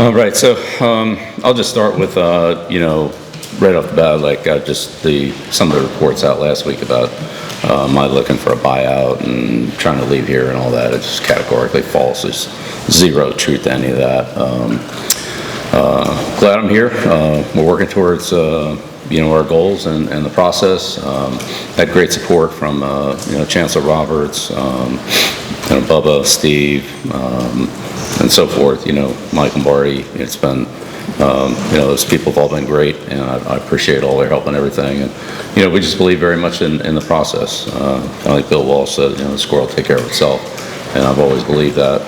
Right. So I'll just start with, right off the bat, like some of the reports out last week about my looking for a buyout and trying to leave here and all that. It's just categorically false. There's zero truth to any of that. Glad I'm here. We're working towards, our goals and the process. Had great support from, Chancellor Roberts, Bubba, Steve, and so forth, Mike Lombardi. It's been, those people have all been great, and I appreciate all their help and everything. And, we just believe very much in the process. Kind of like Bill Walsh said, the score will take care of itself. And I've always believed that.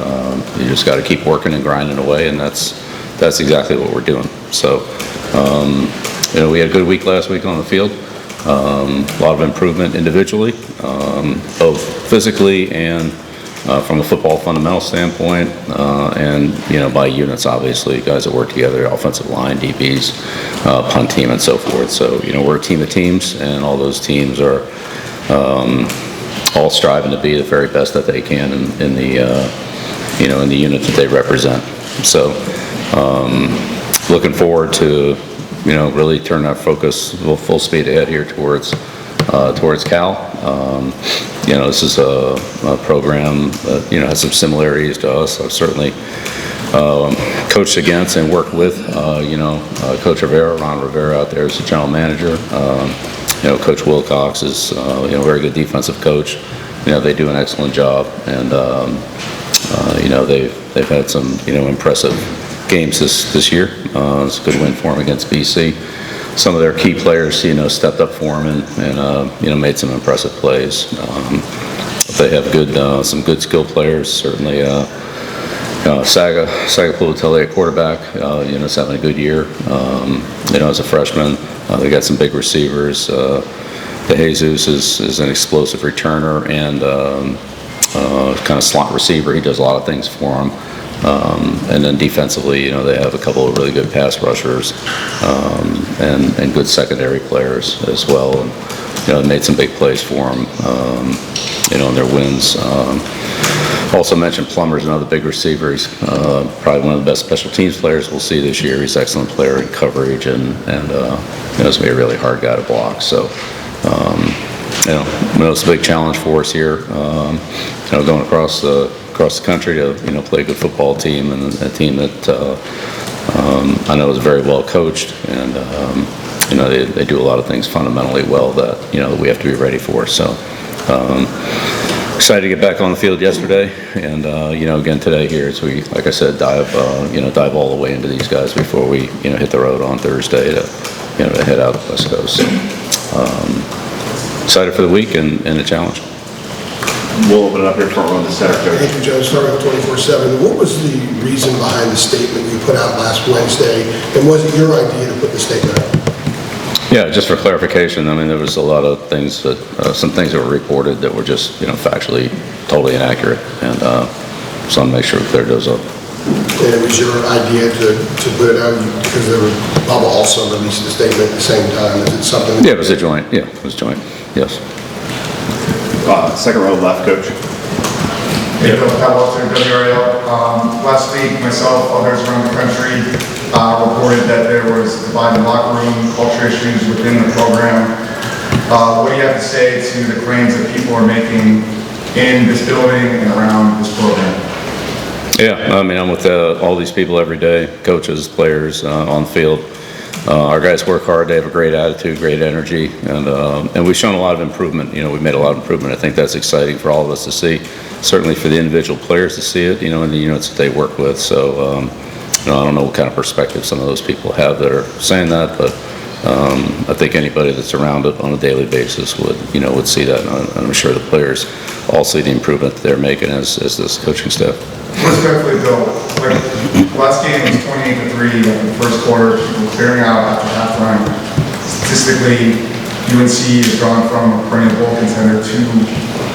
You just got to keep working and grinding away, and that's exactly what we're doing. So, we had a good week last week on the field. A lot of improvement individually, both physically and from a football fundamental standpoint, and by units, obviously, guys that work together, offensive line, DBs, punt team, and so forth. So we're a team of teams, and all those teams are all striving to be the very best that they can in the unit that they represent. So looking forward to really turn our focus full speed ahead here towards Cal. This is a program that, has some similarities to us. I've certainly coached against and worked with, Coach Ron Rivera out there as the general manager. Coach Wilcox is, a very good defensive coach. They do an excellent job, and, they've had some, impressive games this year. It's a good win for them against BC. Some of their key players, stepped up for them and made some impressive plays. They have some good skilled players. Certainly, Saga Pulitele at quarterback, is having a good year. As a freshman, they got some big receivers. De Jesus is an explosive returner and kind of slot receiver. He does a lot of things for them. And then defensively, they have a couple of really good pass rushers and good secondary players as well. And, made some big plays for them, in their wins. Also mentioned Plummer's another big receiver. He's probably one of the best special teams players we'll see this year. He's an excellent player in coverage, and it's going to be a really hard guy to block. So, it's a big challenge for us here, going across the country to play a good football team, and a team that I know is very well coached, and they do a lot of things fundamentally well that that we have to be ready for. So excited to get back on the field yesterday, and again today here as we, like I said, dive all the way into these guys before we hit the road on Thursday to head out the West Coast. So excited for the week and the challenge. We'll open it up here front row in the center. Thank you, Joe. Starting with 24/7. What was the reason behind the statement you put out last Wednesday, and was it your idea to put the statement out? Yeah, just for clarification, I mean, there was a lot of things that, some things that were reported that were just, factually totally inaccurate, and so I want to make sure we cleared those up. And it was your idea to put it out because Bubba also released a statement at the same time. Is it something? Yeah, it was a joint. Yeah, it was joint. Yes. Second row left, Coach. Hey, Bill Belichick, WRL. Last week, myself, others around the country reported that there was divided locker room culture issues within the program. What do you have to say to the claims that people are making in this building and around this program? Yeah, I mean, I'm with all these people every day, coaches, players on the field. Our guys work hard. They have a great attitude, great energy, and we've shown a lot of improvement. We've made a lot of improvement. I think that's exciting for all of us to see. Certainly for the individual players to see it, in the units that they work with. So, I don't know what kind of perspective some of those people have that are saying that, but I think anybody that's around it on a daily basis would see that. And I'm sure the players all see the improvement that they're making as this coaching staff. Respectfully, Bill, last game was 28-3 in the first quarter. People were clearing out after halftime. Statistically, UNC has gone from a perennial bowl contender to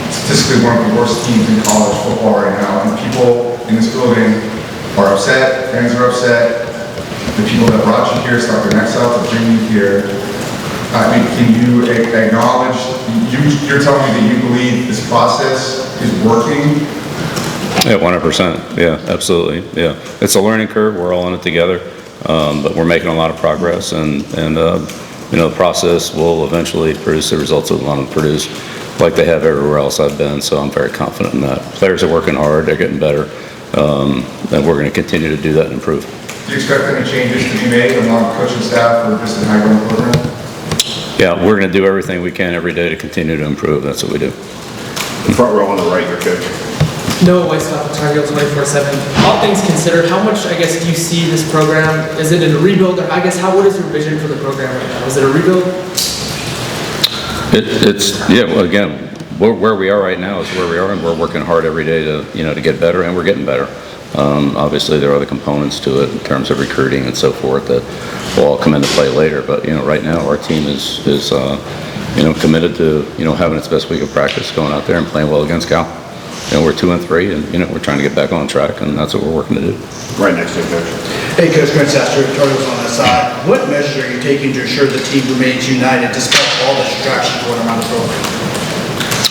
statistically one of the worst teams in college football right now. And people in this building are upset. Fans are upset. The people that brought you here start their necks out to bring you here. I mean, can you acknowledge? You're telling me that you believe this process is working. Yeah, 100%. Yeah, absolutely. Yeah, it's a learning curve. We're all in it together, but we're making a lot of progress, and the process will eventually produce the results we want to produce, like they have everywhere else I've been. So I'm very confident in that. Players are working hard. They're getting better, and we're going to continue to do that and improve. Do you expect any changes to be made among coaching staff or just in high-growing program? Yeah, we're going to do everything we can every day to continue to improve. That's what we do. The front row on the right, your coach. No, I stop at Tar Heel 24/7. All things considered, how much, I guess, do you see this program? Is it in a rebuild, or I guess, what is your vision for the program right now? Is it a rebuild? Well, again, where we are right now is where we are, and we're working hard every day to get better, and we're getting better. Obviously, there are other components to it in terms of recruiting and so forth that will all come into play later. But right now, our team is committed to having its best week of practice, going out there and playing well against Cal. We're 2-3, and we're trying to get back on track, and that's what we're working to do. Right next to you, coach. Hey, Coach Grant Sasser, Turtles on the side. What measures are you taking to ensure the team remains united despite all the distractions going around the program?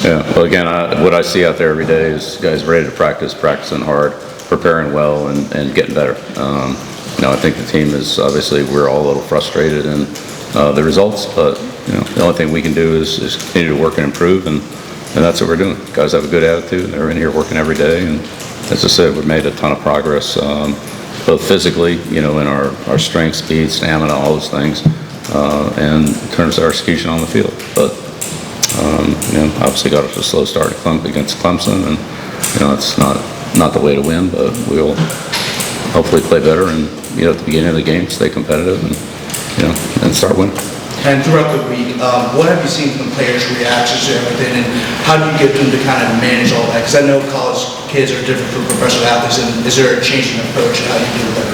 Yeah, well, again, what I see out there every day is guys ready to practice, practicing hard, preparing well, and getting better. I think the team is, obviously, we're all a little frustrated in the results, but the only thing we can do is continue to work and improve, and that's what we're doing. Guys have a good attitude. They're in here working every day, and as I said, we've made a ton of progress, both physically, in our strength, speed, stamina, all those things, and in terms of our execution on the field. But obviously got off a slow start against Clemson, and it's not the way to win, but we'll hopefully play better and at the beginning of the game stay competitive and start winning. And throughout the week, what have you seen from players' reactions to everything, and how do you get them to kind of manage all that? Because I know college kids are different from professional athletes, and is there a change in approach in how you do that?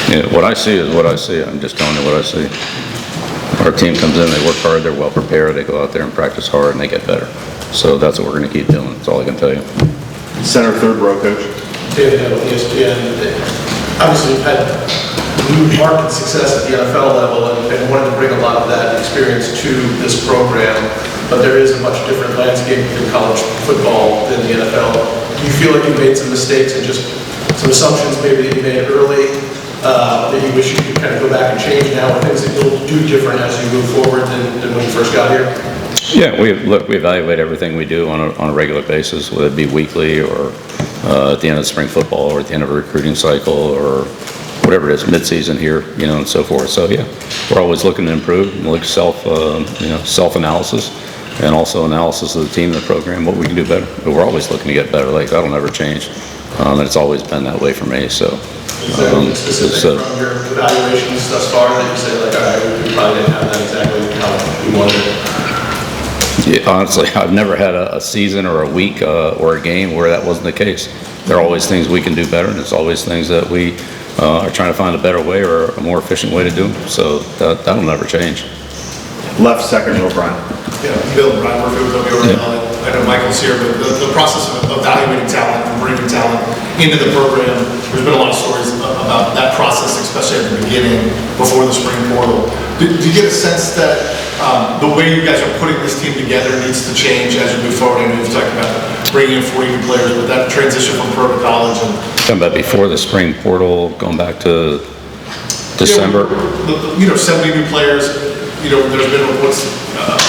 Yeah, what I see is what I see. I'm just telling you what I see. Our team comes in, they work hard, they're well prepared, they go out there and practice hard, and they get better. So that's what we're going to keep doing. That's all I can tell you. Center, third row, coach. David Hill, ESPN. Obviously, you've had market success at the NFL level and wanted to bring a lot of that experience to this program, but there is a much different landscape in college football than the NFL. Do you feel like you made some mistakes and just some assumptions maybe that you made early that you wish you could kind of go back and change now, or things that you'll do different as you move forward than when you first got here? Yeah, we evaluate everything we do on a regular basis, whether it be weekly or at the end of spring football or at the end of a recruiting cycle or whatever it is, mid-season here, and so forth. So yeah, we're always looking to improve and look self-analysis and also analysis of the team and the program, what we can do better. But we're always looking to get better. Like, that'll never change. And it's always been that way for me. So. Is there anything specific from your evaluations thus far that you say, like, all right, we probably didn't have that exactly how we wanted it? Yeah, honestly, I've never had a season or a week or a game where that wasn't the case. There are always things we can do better, and it's always things that we are trying to find a better way or a more efficient way to do them. So that'll never change. Left, second row, Brian. Yeah, Bill, Brian Murphy with WRL. I know Michael's here, but the process of evaluating talent and bringing talent into the program, there's been a lot of stories about that process, especially at the beginning, before the spring portal. Do you get a sense that the way you guys are putting this team together needs to change as you move forward? I know you've talked about bringing in 40 new players, but that transition from pro to college and... Talking about before the spring portal, going back to December? 70 new players, there's been reports...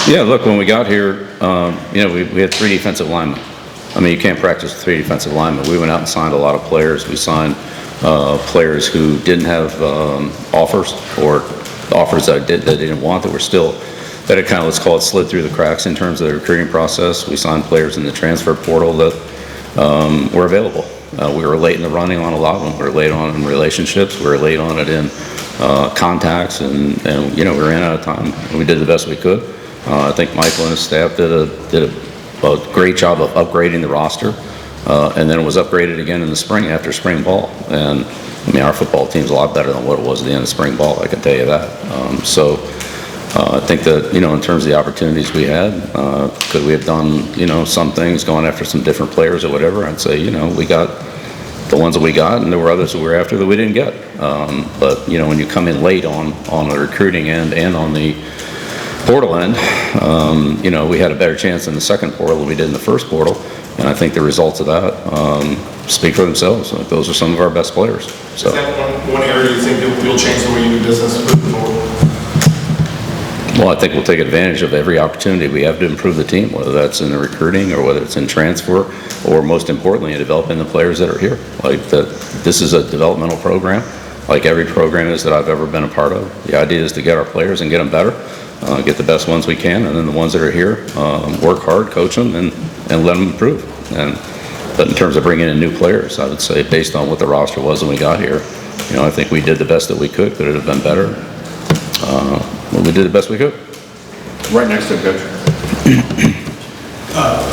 Yeah, look, when we got here, we had 3 defensive linemen. I mean, you can't practice with 3 defensive linemen. We went out and signed a lot of players. We signed players who didn't have offers or offers that they didn't want, that had kind of, let's call it, slid through the cracks in terms of the recruiting process. We signed players in the transfer portal that were available. We were late in the running on a lot of them. We were late on in relationships. We were late on it in contacts, and we ran out of time. We did the best we could. I think Michael and his staff did a great job of upgrading the roster, and then it was upgraded again in the spring after spring ball. And I mean, our football team's a lot better than what it was at the end of spring ball, I can tell you that. I think that, in terms of the opportunities we had, could we have done, some things, going after some different players or whatever? I'd say, we got the ones that we got, and there were others that we were after that we didn't get. But, when you come in late on the recruiting end and on the portal end, we had a better chance in the second portal than we did in the first portal, and I think the results of that speak for themselves. Like, those are some of our best players. So. Is that one area you think you'll change the way you do business moving forward? Well, I think we'll take advantage of every opportunity we have to improve the team, whether that's in the recruiting or whether it's in transfer, or most importantly, in developing the players that are here. This is a developmental program, like every program is that I've ever been a part of. The idea is to get our players and get them better, get the best ones we can, and then the ones that are here, work hard, coach them, and let them improve. But in terms of bringing in new players, I would say based on what the roster was when we got here, I think we did the best that we could. Could it have been better? Well, we did the best we could. Right next to him, Coach.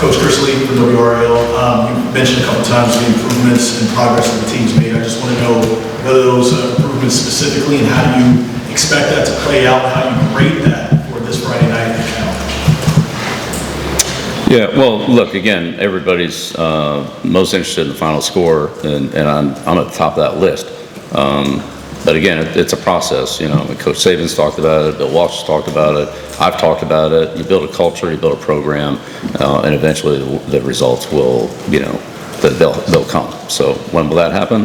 Coach Chris Lee from WRL, you mentioned a couple times the improvements and progress that the team's made. I just want to know what are those improvements specifically, and how do you expect that to play out, and how you grade that for this Friday night account? Yeah, well, look, again, everybody's most interested in the final score, and I'm at the top of that list. But again, it's a process. Coach Saban's talked about it, Bill Walsh talked about it, I've talked about it. You build a culture, you build a program, and eventually the results will, they'll come. So when will that happen?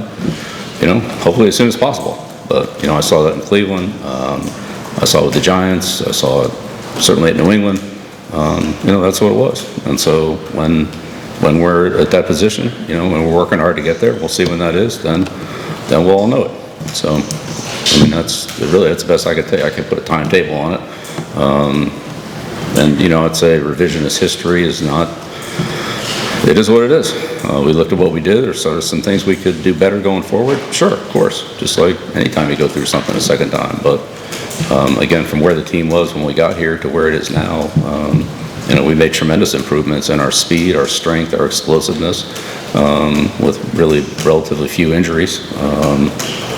Hopefully as soon as possible. But, I saw that in Cleveland, I saw it with the Giants, I saw it certainly at New England. That's what it was. And so when we're at that position, when we're working hard to get there, we'll see when that is, then we'll all know it. So, that's the best I could tell you. I could put a timetable on it. I'd say revisionist history is not, it is what it is. We looked at what we did. There's sort of some things we could do better going forward. Sure, of course. Just like anytime you go through something a second time. But, again, from where the team was when we got here to where it is now, we made tremendous improvements in our speed, our strength, our explosiveness, with really relatively few injuries.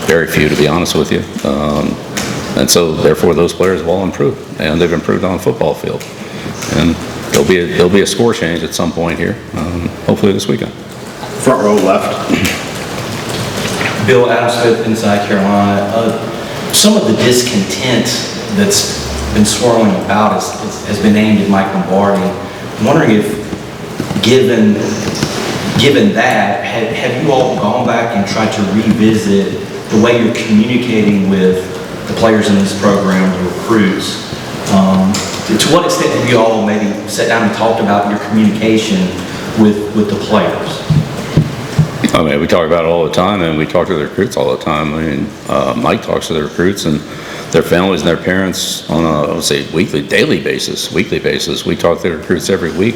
Very few, to be honest with you. And so, therefore, those players have all improved, and they've improved on the football field. And there'll be a score change at some point here, hopefully this weekend. Front row left. Bill, Adam Smith, inside Carolina. Some of the discontent that's been swirling about has been aimed at Mike Lombardi. I'm wondering if, given that, have you all gone back and tried to revisit the way you're communicating with the players in this program, the recruits? To what extent have you all maybe sat down and talked about your communication with the players? We talk about it all the time, and we talk to the recruits all the time. Mike talks to the recruits and their families and their parents on a, I would say, weekly basis. We talk to the recruits every week.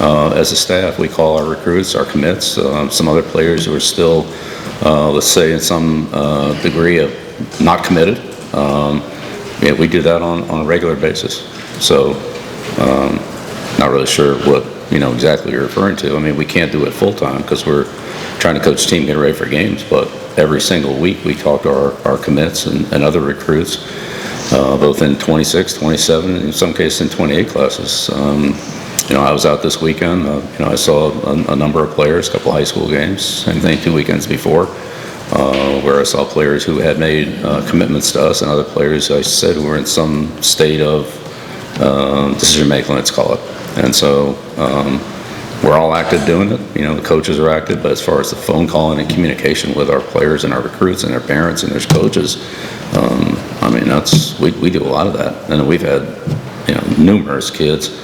As a staff, we call our recruits, our commits, some other players who are still, let's say, in some degree of not committed. We do that on a regular basis. So, not really sure what exactly you're referring to. We can't do it full time because we're trying to coach the team, get ready for games. But every single week we talk to our commits and other recruits, both in 26, 27, and in some cases in 28 classes. I was out this weekend. I saw a number of players, a couple high school games, same thing 2 weekends before, where I saw players who had made commitments to us and other players, I said, who were in some state of decision making, let's call it. And so we're all active doing it. The coaches are active, but as far as the phone calling and communication with our players and our recruits and their parents and their coaches, we do a lot of that. And we've had numerous kids.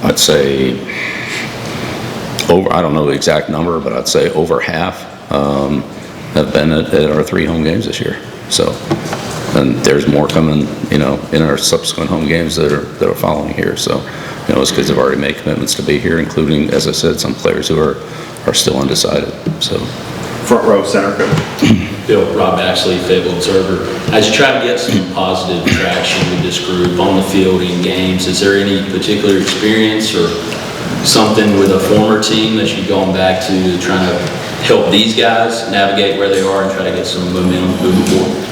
I'd say I don't know the exact number, but I'd say over half have been at our 3 home games this year. So, and there's more coming, in our subsequent home games that are following here. So, those kids have already made commitments to be here, including, as I said, some players who are still undecided. So, Front row center, Coach. Bill, Rob Axley, Fayetteville Observer. As you try to get some positive traction with this group on the field in games, is there any particular experience or something with a former team that you've gone back to trying to help these guys navigate where they are and try to get some momentum moving forward?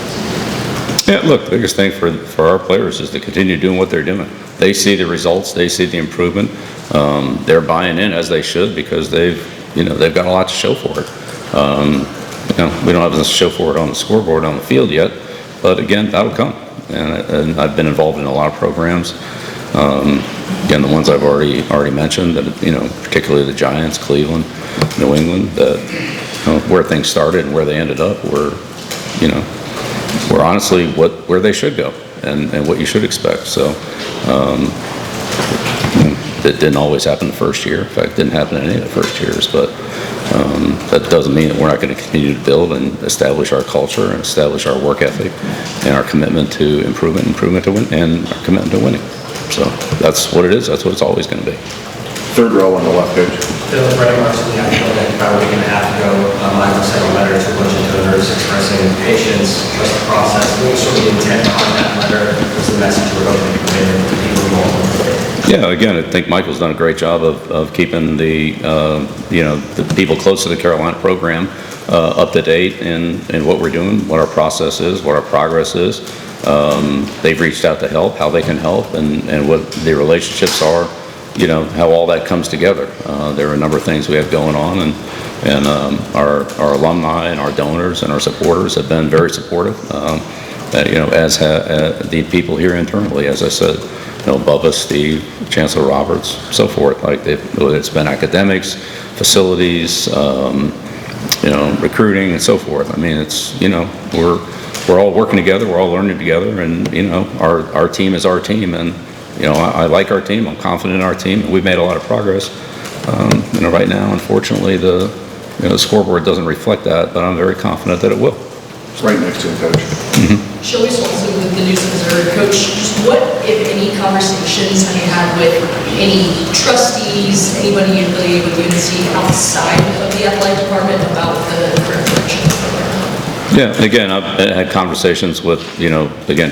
Yeah, look, the biggest thing for our players is to continue doing what they're doing. They see the results, they see the improvement. They're buying in as they should because they've got a lot to show for it. We don't have to show for it on the scoreboard on the field yet, but again, that'll come. And I've been involved in a lot of programs Again, the ones I've already mentioned, that, particularly the Giants, Cleveland, New England, that, where things started and where they ended up were honestly where they should go and what you should expect. So, it didn't always happen the first year. In fact, it didn't happen in any of the first years, but that doesn't mean that we're not going to continue to build and establish our culture and establish our work ethic and our commitment to improvement to win, and our commitment to winning. So that's what it is. That's what it's always going to be. Third row on the left, coach. Bill, Brett Martin, I feel like about a week and a half ago, Michael sent a letter to a bunch of donors expressing patience, trust the process. What was sort of the intent behind that letter? Was the message we're hoping to convey to the people involved? Yeah, again, I think Michael's done a great job of keeping the people close to the Carolina program up to date in what we're doing, what our process is, what our progress is. They've reached out to help, how they can help, and what the relationships are, how all that comes together. There are a number of things we have going on, and our alumni and our donors and our supporters have been very supportive, as the people here internally, as I said. Bubba, Steve, Chancellor Roberts, so forth. Like it's been academics, facilities, recruiting, and so forth. I mean, it's we're all working together, we're all learning together, and our team is our team, and I like our team. I'm confident in our team, and we've made a lot of progress. Right now, unfortunately, the scoreboard doesn't reflect that, but I'm very confident that it will. It's right next to him, coach. Shelby Swanson with the News Observer. Coach, just what, if any, conversations have you had with any trustees, anybody you affiliated with UNC outside of the athletic department about the current direction of the program? Yeah, again, I've had conversations with,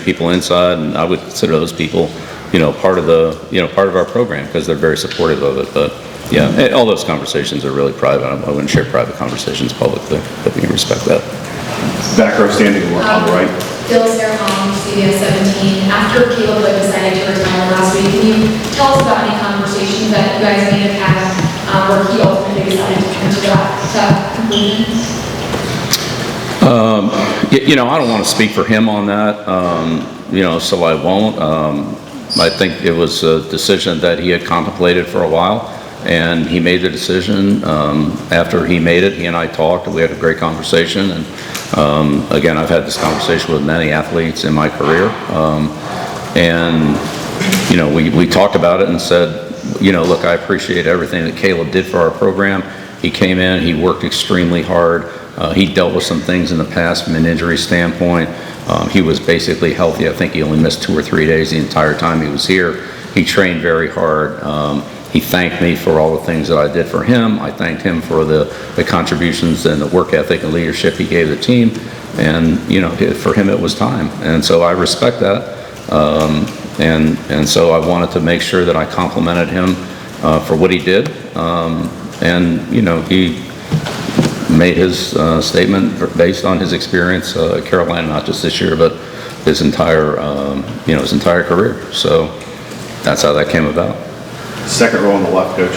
people inside, and I would consider those people, part of our program, because they're very supportive of it. But yeah, all those conversations are really private. I wouldn't share private conversations publicly, but we can respect that. Back row standing on the right. Bill Sarahon, CBS 17. After Caleb decided to retire last week, can you tell us about any conversations that you guys may have had where he ultimately decided to come to that conclusion? I don't want to speak for him on that, so I won't. I think it was a decision that he had contemplated for a while, and he made the decision. After he made it, he and I talked, and we had a great conversation. And again, I've had this conversation with many athletes in my career, we talked about it and said, look, I appreciate everything that Caleb did for our program. He came in, he worked extremely hard. He dealt with some things in the past from an injury standpoint. He was basically healthy. I think he only missed 2 or 3 days the entire time he was here. He trained very hard. He thanked me for all the things that I did for him. I thanked him for the contributions and the work ethic and leadership he gave the team. And, for him it was time. And so I respect that. And so I wanted to make sure that I complimented him for what he did. He made his statement based on his experience at Carolina, not just this year, but his entire career. So that's how that came about. Second row on the left, coach.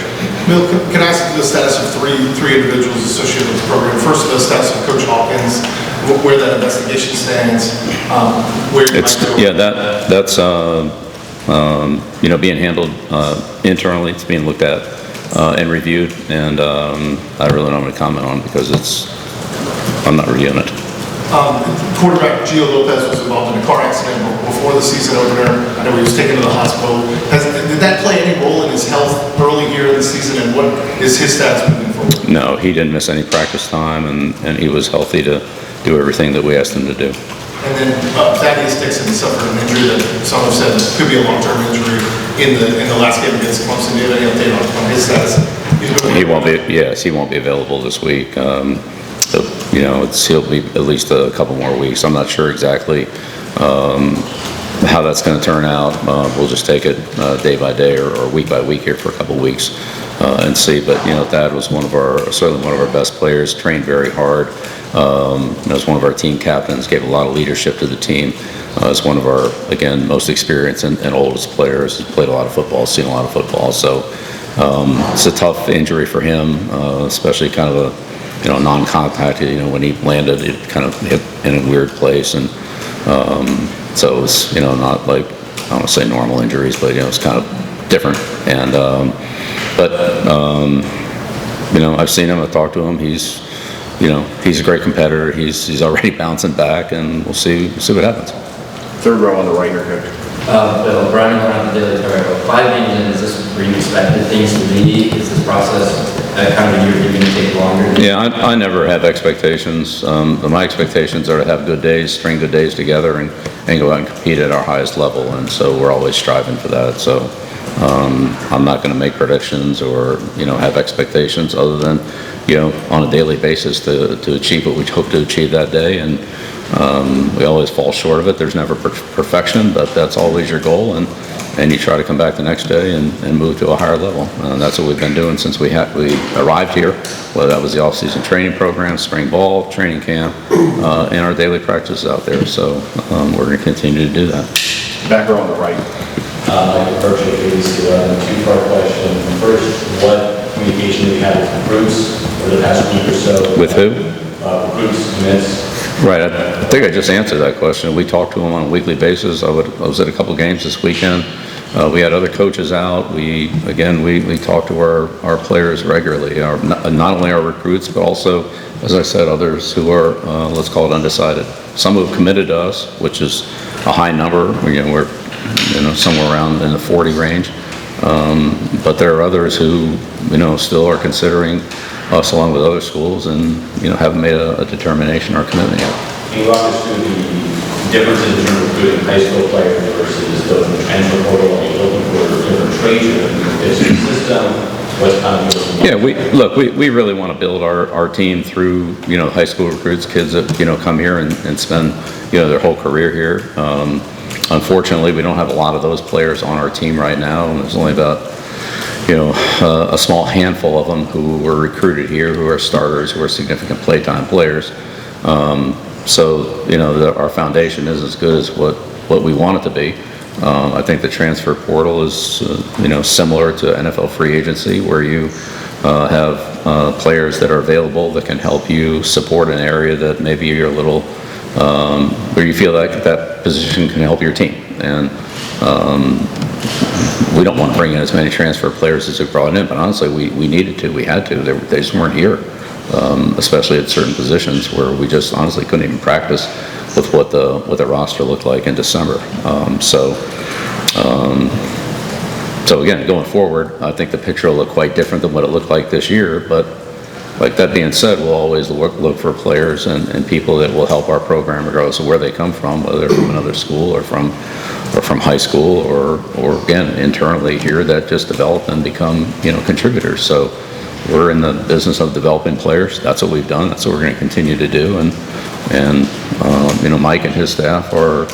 Bill, can I ask the status of three individuals associated with the program? First, the status of Coach Hawkins, where that investigation stands, where you might go. That's being handled internally. It's being looked at and reviewed, and I really don't want to comment on it because I'm not reviewing it. Quarterback Gio Lopez was involved in a car accident before the season opener. I know he was taken to the hospital. Did that play any role in his health early here in the season, and what is his status moving forward? No, he didn't miss any practice time, and he was healthy to do everything that we asked him to do. And then Thaddeus Dixon suffered an injury that some have said could be a long-term injury in the last game against Clemson. Do you have any update on his status? He won't be. Yes, he won't be available this week. He'll be at least a couple more weeks. I'm not sure exactly how that's going to turn out. We'll just take it day by day or week by week here for a couple weeks and see. But Thad was certainly one of our best players. Trained very hard. Was one of our team captains. Gave a lot of leadership to the team. Is one of our most experienced and oldest players. Played a lot of football. Seen a lot of football. So it's a tough injury for him, especially kind of a non-contact. When he landed, it kind of hit in a weird place, and so it was not like don't want to say normal injuries, but, it's kind of different. And, I've seen him, I've talked to him. He's a great competitor. He's already bouncing back, and we'll see what happens. Third row on the right here, coach. Bill, Brian around the Daily Courier. 5 games in, is this where you expected things to be? Is this process kind of a year you're going to take longer? Yeah, I never have expectations. My expectations are to have good days, string good days together, and go out and compete at our highest level. And so we're always striving for that. So I'm not going to make predictions or have expectations other than on a daily basis to achieve what we hope to achieve that day. And we always fall short of it. There's never perfection, but that's always your goal. And you try to come back the next day and move to a higher level. That's what we've been doing since we arrived here. Whether that was the off-season training program, spring ball, training camp, and our daily practices out there. So we're going to continue to do that. Back row on the right. Michael Kirk, ABC 11, two-part question. First, what communication have you had with recruits over the past week or so? With who? Recruits, commits. Right, I think I just answered that question. We talk to them on a weekly basis. I was at a couple games this weekend. We had other coaches out. We talk to our players regularly, not only our recruits, but also, as I said, others who are, let's call it undecided. Some who have committed to us, which is a high number. We're somewhere around in the 40 range. But there are others who, still are considering us along with other schools and, haven't made a determination or commitment yet. Can you walk us through the differences in terms of recruiting high school players versus those in the transfer portal? Are you looking for different traits or different system? What's kind of Yeah, we really want to build our team through, high school recruits, kids that, come here and spend, their whole career here. Unfortunately, we don't have a lot of those players on our team right now, and there's only about a small handful of them who were recruited here, who are starters, who are significant playtime players. So our foundation is as good as what we want it to be. I think the transfer portal is, similar to NFL free agency, where you have players that are available that can help you support an area that maybe you're a little, where you feel like that position can help your team. And we don't want to bring in as many transfer players as we brought in, but honestly, we needed to, we had to. They just weren't here, especially at certain positions where we just honestly couldn't even practice with what the roster looked like in December. So again, going forward, I think the picture will look quite different than what it looked like this year, but like that being said, we'll always look for players and people that will help our program regardless of where they come from, whether they're from another school or from high school or again, internally here that just develop and become, contributors. So we're in the business of developing players. That's what we've done. That's what we're going to continue to do. And Mike and his staff are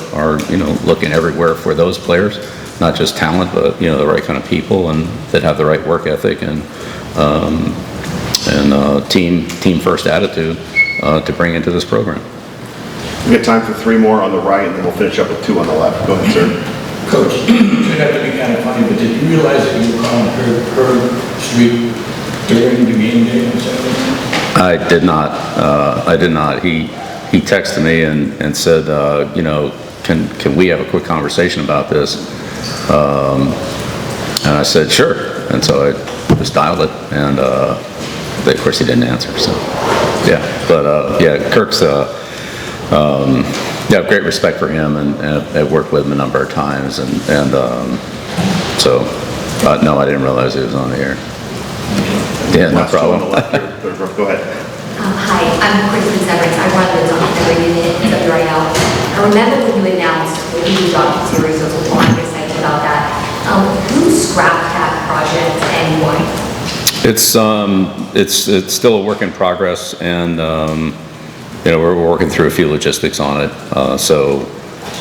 looking everywhere for those players, not just talent, but, the right kind of people and that have the right work ethic and team first attitude to bring into this program. We got time for 3 more on the right, and then we'll finish up with 2 on the left. Go ahead, sir. Coach, it have to be kind of funny, but did you realize that you were calling her street during the game day or something? I did not. He texted me and said, can we have a quick conversation about this? And I said, sure. And so I just dialed it, and of course he didn't answer. So yeah, but Kirk's. I have great respect for him, and I've worked with him a number of times, and so no, I didn't realize he was on the air. Yeah, no problem. Go ahead. Hi, I'm Kristen Severance. I run the documentary unit at WRL. I remember when you announced the new docu-series, I was a lot excited about that. Who scrapped that project and why? It's still a work in progress, and we're working through a few logistics on it. So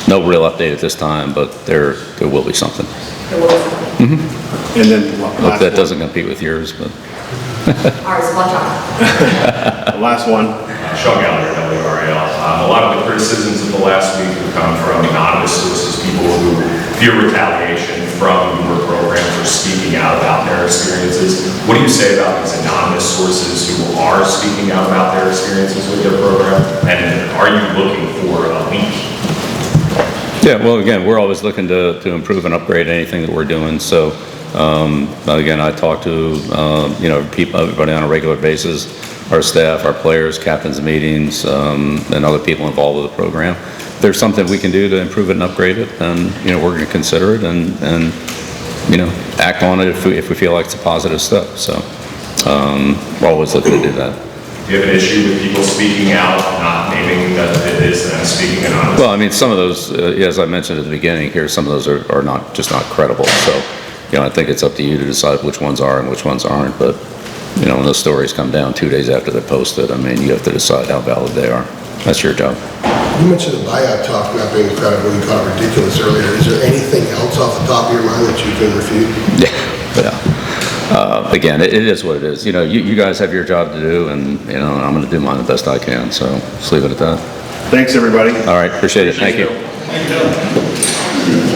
no real update at this time, but there will be something. There will be something. Mm-hmm. And then hope that doesn't compete with yours, but. Ours, watch out. The last one. Sean Gallagher, WRAL. A lot of the criticisms of the last week have come from anonymous sources, people who fear retaliation from your program for speaking out about their experiences. What do you say about these anonymous sources who are speaking out about their experiences with their program? And are you looking for a leak? Yeah, well, again, we're always looking to improve and upgrade anything that we're doing, so, again, I talk to, everybody on a regular basis, our staff, our players, captains meetings, and other people involved with the program. If there's something we can do to improve it and upgrade it, then, we're gonna consider it and act on it if we feel like it's a positive step, so, we're always looking to do that. Do you have an issue with people speaking out, not naming that it is them speaking anonymously? Well, I mean, some of those, as I mentioned at the beginning here, some of those are not, just not credible, so, I think it's up to you to decide which ones are and which ones aren't, but, when those stories come down 2 days after they're posted, I mean, you have to decide how valid they are. That's your job. You mentioned the buyout talk not being credible, you called it ridiculous earlier. Is there anything else off the top of your mind that you can refute? Yeah. Again, it is what it is. You guys have your job to do, and, I'm going to do mine the best I can, so just leave it at that. Thanks, everybody. All right, appreciate it. Thank you. Thank you.